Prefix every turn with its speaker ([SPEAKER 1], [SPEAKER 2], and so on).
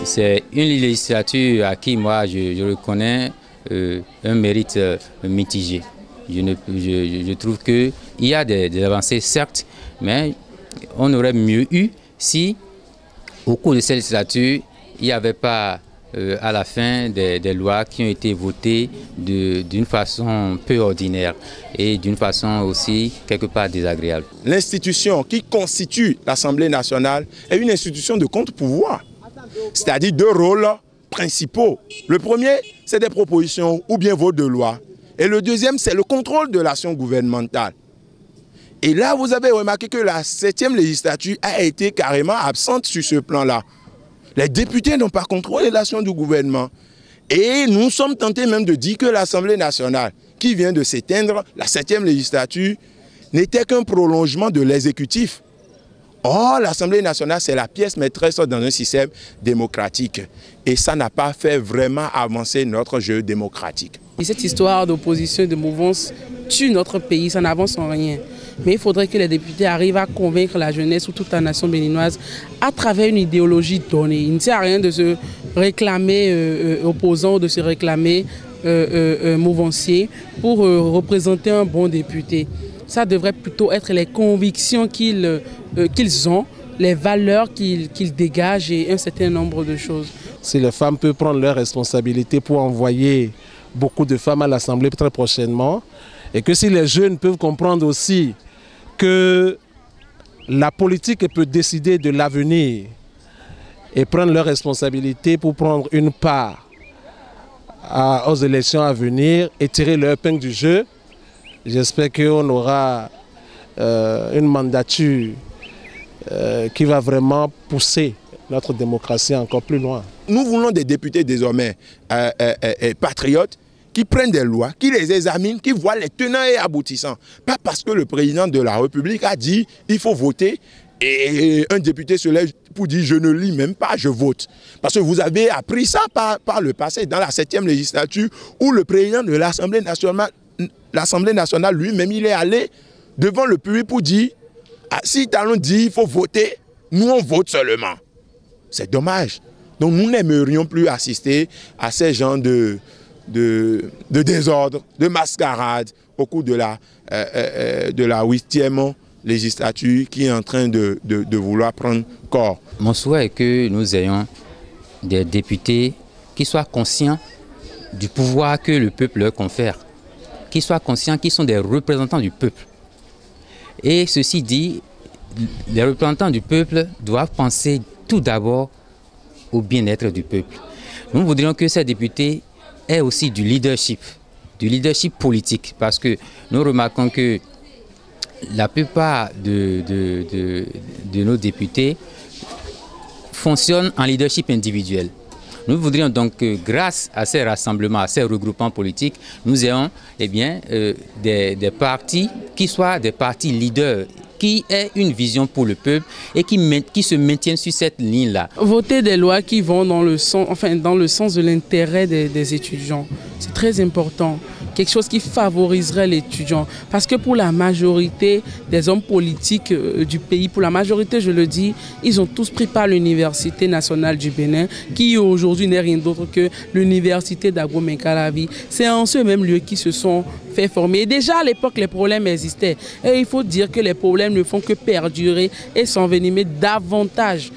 [SPEAKER 1] C'est une législature à qui moi je reconnais un mérite mitigé. Je trouve qu'il y a des avancées certes, mais on aurait mieux eu si au cours de cette législature il n'y avait pas à la fin des lois qui ont été votées d'une façon peu ordinaire et d'une façon aussi quelque part désagréable.
[SPEAKER 2] L'institution qui constitue l'Assemblée nationale est une institution de contre-pouvoir, c'est-à-dire deux rôles principaux. Le premier, c'est des propositions ou bien vote de loi. Et le deuxième, c'est le contrôle de l'action gouvernementale. Et là, vous avez remarqué que la 7e législature a été carrément absente sur ce plan-là. Les députés n'ont pas contrôlé l'action du gouvernement. Et nous sommes tentés même de dire que l'Assemblée nationale, qui vient de s'éteindre, la 7e législature, n'était qu'un prolongement de l'exécutif. Or, l'Assemblée nationale, c'est la pièce maîtresse dans un système démocratique. Et ça n'a pas fait vraiment avancer notre jeu démocratique.
[SPEAKER 3] Et cette histoire d'opposition et de mouvance tue notre pays, ça n'avance en rien. Mais il faudrait que les députés arrivent à convaincre la jeunesse ou toute la nation béninoise à travers une idéologie donnée. Il ne sert à rien de se réclamer opposant, de se réclamer mouvancier pour représenter un bon député. Ça devrait plutôt être les convictions qu'ils ont, les valeurs qu'ils dégagent et un certain nombre de choses.
[SPEAKER 4] Si les femmes peuvent prendre leurs responsabilités pour envoyer beaucoup de femmes à l'Assemblée très prochainement, et que si les jeunes peuvent comprendre aussi que la politique peut décider de l'avenir et prendre leurs responsabilités pour prendre une part aux élections à venir et tirer leur épingle du jeu, j'espère qu'on aura une mandature qui va vraiment pousser notre démocratie encore plus loin.
[SPEAKER 2] Nous voulons des députés désormais patriotes qui prennent des lois, qui les examinent, qui voient les tenants et aboutissants. Pas parce que le président de la République a dit il faut voter et un député se lève pour dire je ne lis même pas, je vote. Parce que vous avez appris ça par le passé, dans la 7e législature, où le président de l'Assemblée nationale lui-même, il est allé devant le public pour dire si Talon dit il faut voter, nous on vote seulement. C'est dommage. Donc nous n'aimerions plus assister à ces genres de désordre, de mascarade au cours de la 8e législature qui est en train de vouloir prendre corps.
[SPEAKER 1] Mon souhait est que nous ayons des députés qui soient conscients du pouvoir que le peuple leur confère, qui soient conscients qu'ils sont des représentants du peuple. Et ceci dit, les représentants du peuple doivent penser tout d'abord au bien-être du peuple. Nous voudrions que ces députés aient aussi du leadership politique, parce que nous remarquons que la plupart de nos députés fonctionnent en leadership individuel. Nous voudrions donc que grâce à ces rassemblements, à ces regroupements politiques, nous ayons des partis qui soient des partis leaders, qui aient une vision pour le peuple et qui se maintiennent sur cette ligne-là.
[SPEAKER 3] Voter des lois qui vont dans le sens de l'intérêt des étudiants, c'est très important. Quelque chose qui favoriserait l'étudiant. Parce que pour la majorité des hommes politiques du pays, pour la majorité, je le dis, ils ont tous pris par l'Université nationale du Bénin, qui aujourd'hui n'est rien d'autre que l'Université d'Agbo-Menkalavi. C'est en ce même lieu qu'ils se sont fait former. Et déjà à l'époque, les problèmes existaient. Et il faut dire que les problèmes ne font que perdurer et s'envenimer davantage.